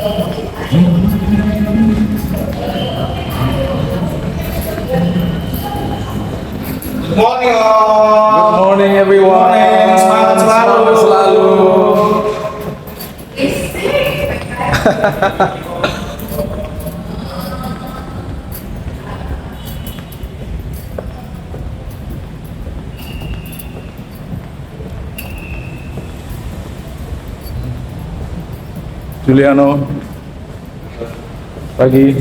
Good morning all. Good morning everyone. Semangat selalu. Semangat selalu. Juliano, pagi.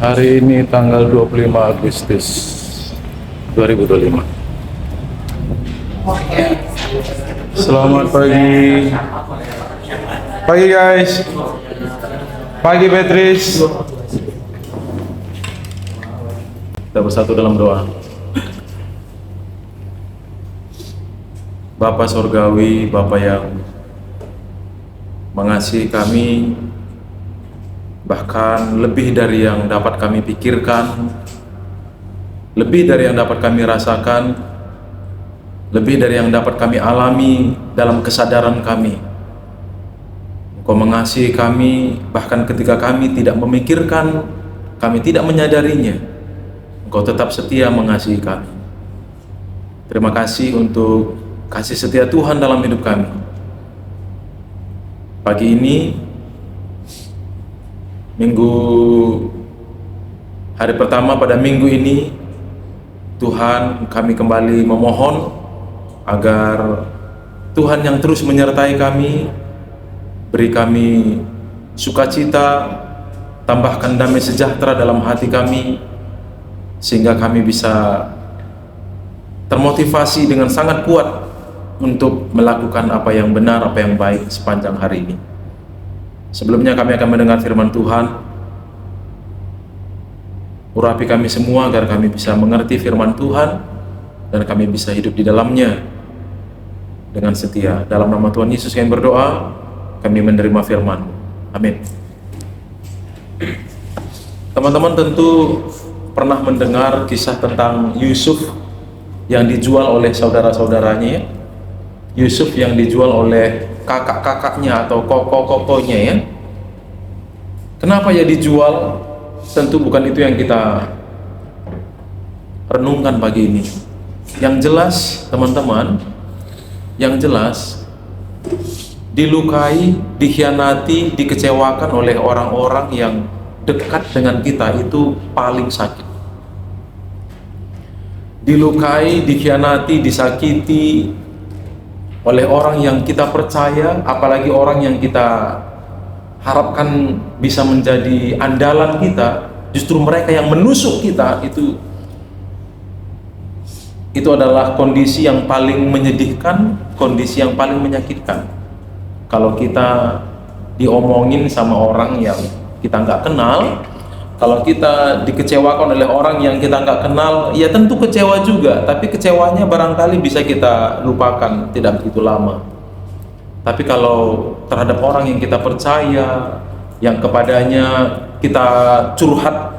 Hari ini tanggal 25 Agustus 2025. Selamat pagi. Pagi guys. Pagi Beatrice. Kita bersatu dalam doa. Bapa Surgawi, Bapa yang mengasihi kami, bahkan lebih dari yang dapat kami pikirkan, lebih dari yang dapat kami rasakan, lebih dari yang dapat kami alami dalam kesadaran kami. Engkau mengasihi kami, bahkan ketika kami tidak memikirkan, kami tidak menyadarinya, Engkau tetap setia mengasihi kami. Terima kasih untuk kasih setia Tuhan dalam hidup kami. Pagi ini, hari pertama pada minggu ini, Tuhan, kami kembali memohon agar Tuhan yang terus menyertai kami, beri kami sukacita, tambahkan damai sejahtera dalam hati kami, sehingga kami bisa termotivasi dengan sangat kuat untuk melakukan apa yang benar, apa yang baik sepanjang hari ini. Sebelumnya kami akan mendengar firman Tuhan. Urapi kami semua agar kami bisa mengerti firman Tuhan dan kami bisa hidup di dalamnya dengan setia. Dalam nama Tuhan Yesus kami berdoa, kami menerima firman. Amin. Teman-teman tentu pernah mendengar kisah tentang Yusuf yang dijual oleh saudara-saudaranya, ya. Yusuf yang dijual oleh kakak-kakaknya atau koko-kokonya, ya. Kenapa ya dijual? Tentu bukan itu yang kita renungkan pagi ini. Yang jelas, teman-teman, yang jelas dilukai, dikhianati, dikecewakan oleh orang-orang yang dekat dengan kita itu paling sakit. Dilukai, dikhianati, disakiti oleh orang yang kita percaya, apalagi orang yang kita harapkan bisa menjadi andalan kita, justru mereka yang menusuk kita, itu adalah kondisi yang paling menyedihkan, kondisi yang paling menyakitkan. Kalau kita diomongin sama orang yang kita nggak kenal, kalau kita dikecewakan oleh orang yang kita nggak kenal, ya tentu kecewa juga, tapi kecewanya barangkali bisa kita lupakan tidak begitu lama. Tapi kalau terhadap orang yang kita percaya, yang kepadanya kita curhat,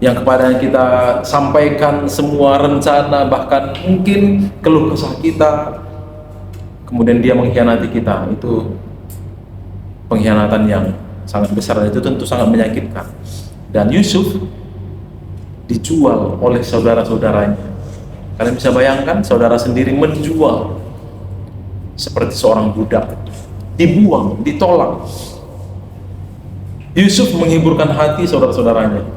yang kepadanya kita sampaikan semua rencana, bahkan mungkin keluh kesah kita, kemudian dia mengkhianati kita, itu pengkhianatan yang sangat besar dan itu tentu sangat menyakitkan. Dan Yusuf dijual oleh saudara-saudaranya. Kalian bisa bayangkan, saudara sendiri menjual seperti seorang budak, dibuang, ditolak. Yusuf menghiburkan hati saudara-saudaranya.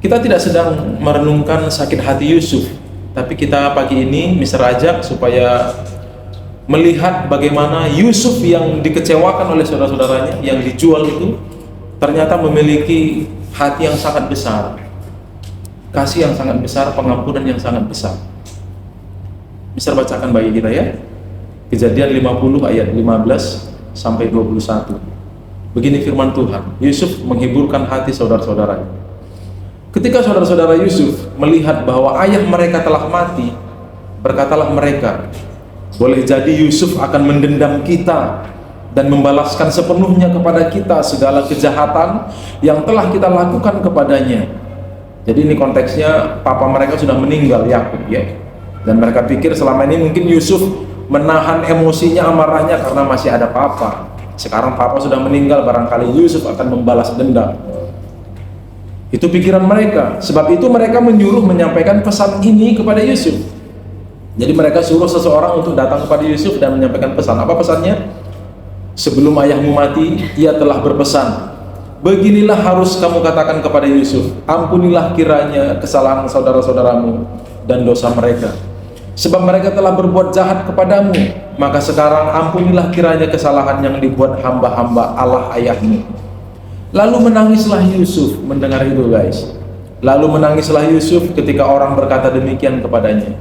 Kita tidak sedang merenungkan sakit hati Yusuf, tapi kita pagi ini Mr. ajak supaya melihat bagaimana Yusuf yang dikecewakan oleh saudara-saudaranya, yang dijual itu ternyata memiliki hati yang sangat besar, kasih yang sangat besar, pengampunan yang sangat besar. Bisa bacakan bagi kita, ya. Kejadian 50 ayat 15 sampai 21. Begini firman Tuhan. Yusuf menghiburkan hati saudara-saudaranya. Ketika saudara-saudara Yusuf melihat bahwa ayah mereka telah mati, berkatalah mereka, boleh jadi Yusuf akan mendendam kita dan membalaskan sepenuhnya kepada kita segala kejahatan yang telah kita lakukan kepadanya. Jadi ini konteksnya papa mereka sudah meninggal, Yakub ya. Dan mereka pikir selama ini mungkin Yusuf menahan emosinya, amarahnya karena masih ada papa. Sekarang papa sudah meninggal, barangkali Yusuf akan membalas dendam. Itu pikiran mereka. Sebab itu mereka menyuruh menyampaikan pesan ini kepada Yusuf. Jadi mereka suruh seseorang untuk datang kepada Yusuf dan menyampaikan pesan. Apa pesannya? Sebelum ayahmu mati, ia telah berpesan, beginilah harus kamu katakan kepada Yusuf, ampunilah kiranya kesalahan saudara-saudaramu dan dosa mereka, sebab mereka telah berbuat jahat kepadamu. Maka sekarang ampunilah kiranya kesalahan yang dibuat hamba-hamba Allah ayahmu. Lalu menangislah Yusuf mendengar itu, guys. Lalu menangislah Yusuf ketika orang berkata demikian kepadanya.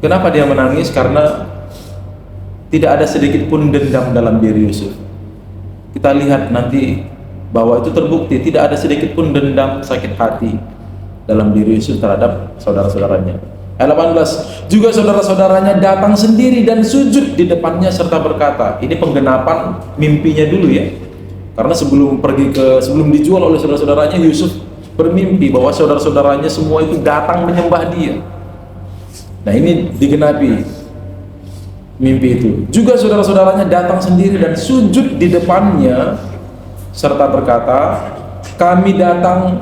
Kenapa dia menangis? Karena tidak ada sedikit pun dendam dalam diri Yusuf. Kita lihat nanti bahwa itu terbukti, tidak ada sedikit pun dendam, sakit hati dalam diri Yusuf terhadap saudara-saudaranya. Ayat 18, juga saudara-saudaranya datang sendiri dan sujud di depannya serta berkata, ini penggenapan mimpinya dulu ya. Karena sebelum dijual oleh saudara-saudaranya, Yusuf bermimpi bahwa saudara-saudaranya semua itu datang menyembah dia. Nah, ini digenapi mimpi itu. Juga saudara-saudaranya datang sendiri dan sujud di depannya serta berkata, kami datang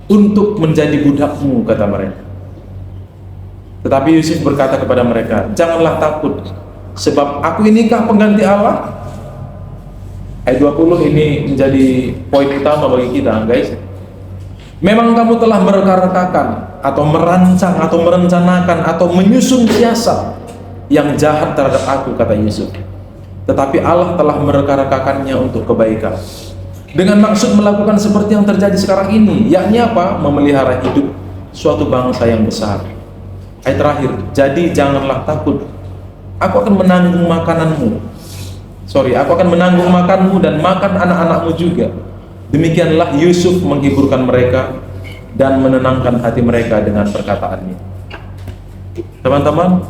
untuk menjadi budakmu, kata mereka. Tetapi Yusuf berkata kepada mereka, janganlah takut, sebab aku inikah pengganti Allah. Ayat 20 ini menjadi poin utama bagi kita, guys. Memang kamu telah mereka-rekakan atau merancang atau merencanakan atau menyusun siasat yang jahat terhadap aku, kata Yusuf. Tetapi Allah telah mereka-rekakannya untuk kebaikan, dengan maksud melakukan seperti yang terjadi sekarang ini, yakni apa? Memelihara hidup suatu bangsa yang besar. Ayat terakhir, jadi janganlah takut, aku akan menanggung makananmu. Aku akan menanggung makanmu dan makan anak-anakmu juga. Demikianlah Yusuf menghiburkan mereka dan menenangkan hati mereka dengan perkataannya. Teman-teman,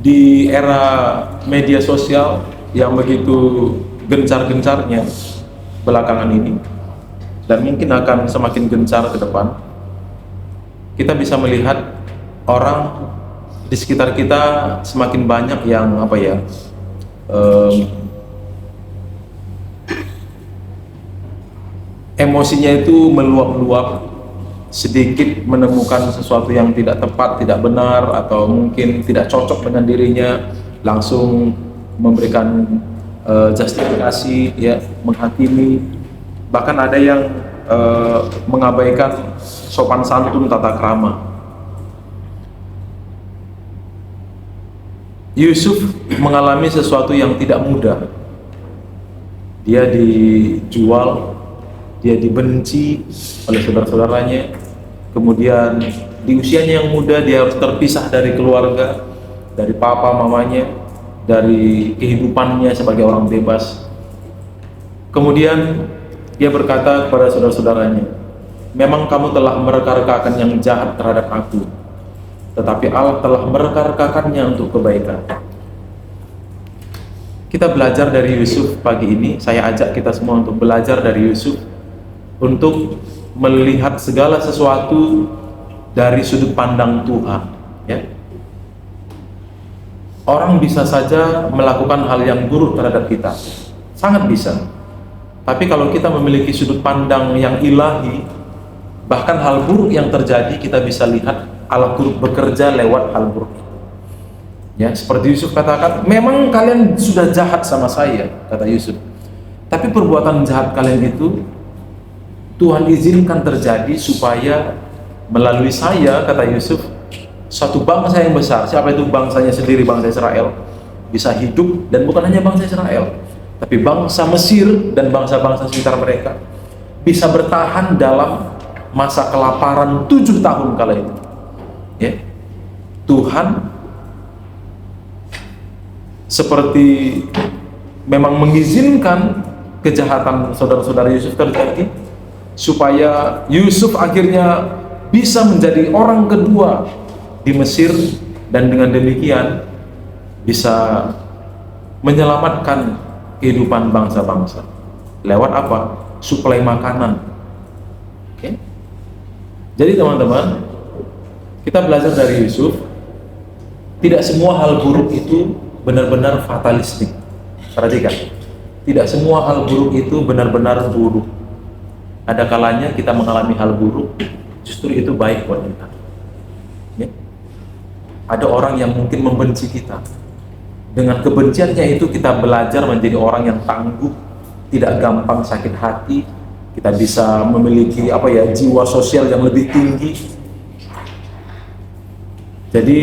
di era media sosial yang begitu gencar-gencarnya belakangan ini, dan mungkin akan semakin gencar ke depan, kita bisa melihat orang di sekitar kita semakin banyak yang emosinya itu meluap-luap, sedikit menemukan sesuatu yang tidak tepat, tidak benar, atau mungkin tidak cocok dengan dirinya, langsung memberikan justifikasi, ya, menghakimi. Bahkan ada yang mengabaikan sopan santun, tata krama. Yusuf mengalami sesuatu yang tidak mudah. Dia dijual, dia dibenci oleh saudara-saudaranya. Kemudian di usianya yang muda dia harus terpisah dari keluarga, dari papa mamanya, dari kehidupannya sebagai orang bebas. Kemudian dia berkata kepada saudara-saudaranya, memang kamu telah mereka-rekakan yang jahat terhadap aku, tetapi Allah telah mereka-rekakannya untuk kebaikan. Kita belajar dari Yusuf pagi ini. Saya ajak kita semua untuk belajar dari Yusuf, untuk melihat segala sesuatu dari sudut pandang Tuhan, ya. Orang bisa saja melakukan hal yang buruk terhadap kita, sangat bisa. Tapi kalau kita memiliki sudut pandang yang ilahi, bahkan hal buruk yang terjadi kita bisa lihat Allah turut bekerja lewat hal buruk. Ya, seperti Yusuf katakan, memang kalian sudah jahat sama saya, kata Yusuf. Tapi perbuatan jahat kalian itu Tuhan izinkan terjadi supaya melalui saya, kata Yusuf, satu bangsa yang besar. Siapa itu bangsanya sendiri? Bangsa Israel bisa hidup, dan bukan hanya bangsa Israel, tapi bangsa Mesir dan bangsa-bangsa sekitar mereka bisa bertahan dalam masa kelaparan 7 tahun kala itu. Ya, Tuhan seperti memang mengizinkan kejahatan saudara-saudara Yusuf terjadi supaya Yusuf akhirnya bisa menjadi orang kedua di Mesir dan dengan demikian bisa menyelamatkan kehidupan bangsa-bangsa. Lewat apa? Suplai makanan. Oke? Jadi teman-teman, kita belajar dari Yusuf, tidak semua hal buruk itu benar-benar fatalistik. Perhatikan, tidak semua hal buruk itu benar-benar buruk. Ada kalanya kita mengalami hal buruk, justru itu baik buat kita. Ya? Ada orang yang mungkin membenci kita. Dengan kebenciannya itu kita belajar menjadi orang yang tangguh, tidak gampang sakit hati. Kita bisa memiliki jiwa sosial yang lebih tinggi. Jadi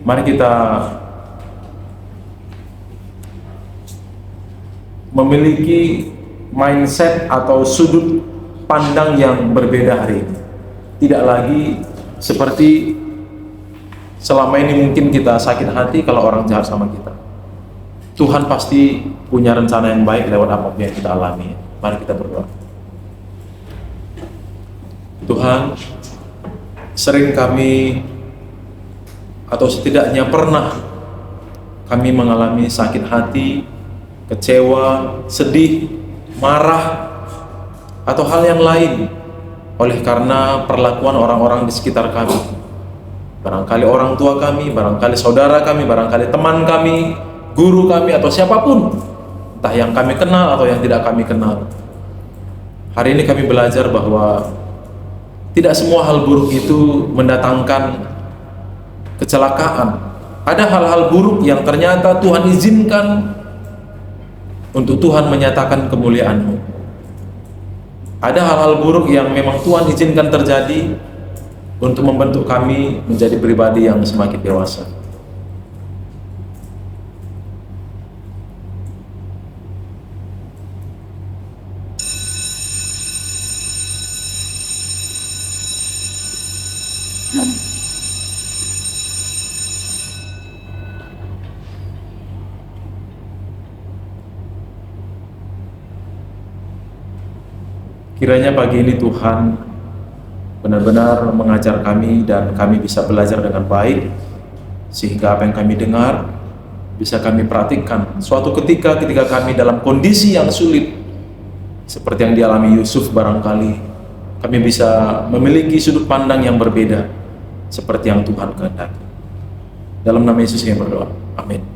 mari kita memiliki mindset atau sudut pandang yang berbeda hari ini. Tidak lagi seperti selama ini mungkin kita sakit hati kalau orang jahat sama kita. Tuhan pasti punya rencana yang baik lewat apapun yang kita alami. Mari kita berdoa. Tuhan, sering kami atau setidaknya pernah kami mengalami sakit hati, kecewa, sedih, marah, atau hal yang lain oleh karena perlakuan orang-orang di sekitar kami. Barangkali orang tua kami, barangkali saudara kami, barangkali teman kami, guru kami, atau siapapun, entah yang kami kenal atau yang tidak kami kenal. Hari ini kami belajar bahwa tidak semua hal buruk itu mendatangkan kecelakaan. Ada hal-hal buruk yang ternyata Tuhan izinkan untuk Tuhan menyatakan kemuliaan-Mu. Ada hal-hal buruk yang memang Tuhan izinkan terjadi untuk membentuk kami menjadi pribadi yang semakin dewasa. Kiranya pagi ini Tuhan benar-benar mengajar kami dan kami bisa belajar dengan baik, sehingga apa yang kami dengar bisa kami praktikkan. Suatu ketika kami dalam kondisi yang sulit seperti yang dialami Yusuf, barangkali kami bisa memiliki sudut pandang yang berbeda seperti yang Tuhan kehendaki. Dalam nama Yesus kami berdoa. Amin.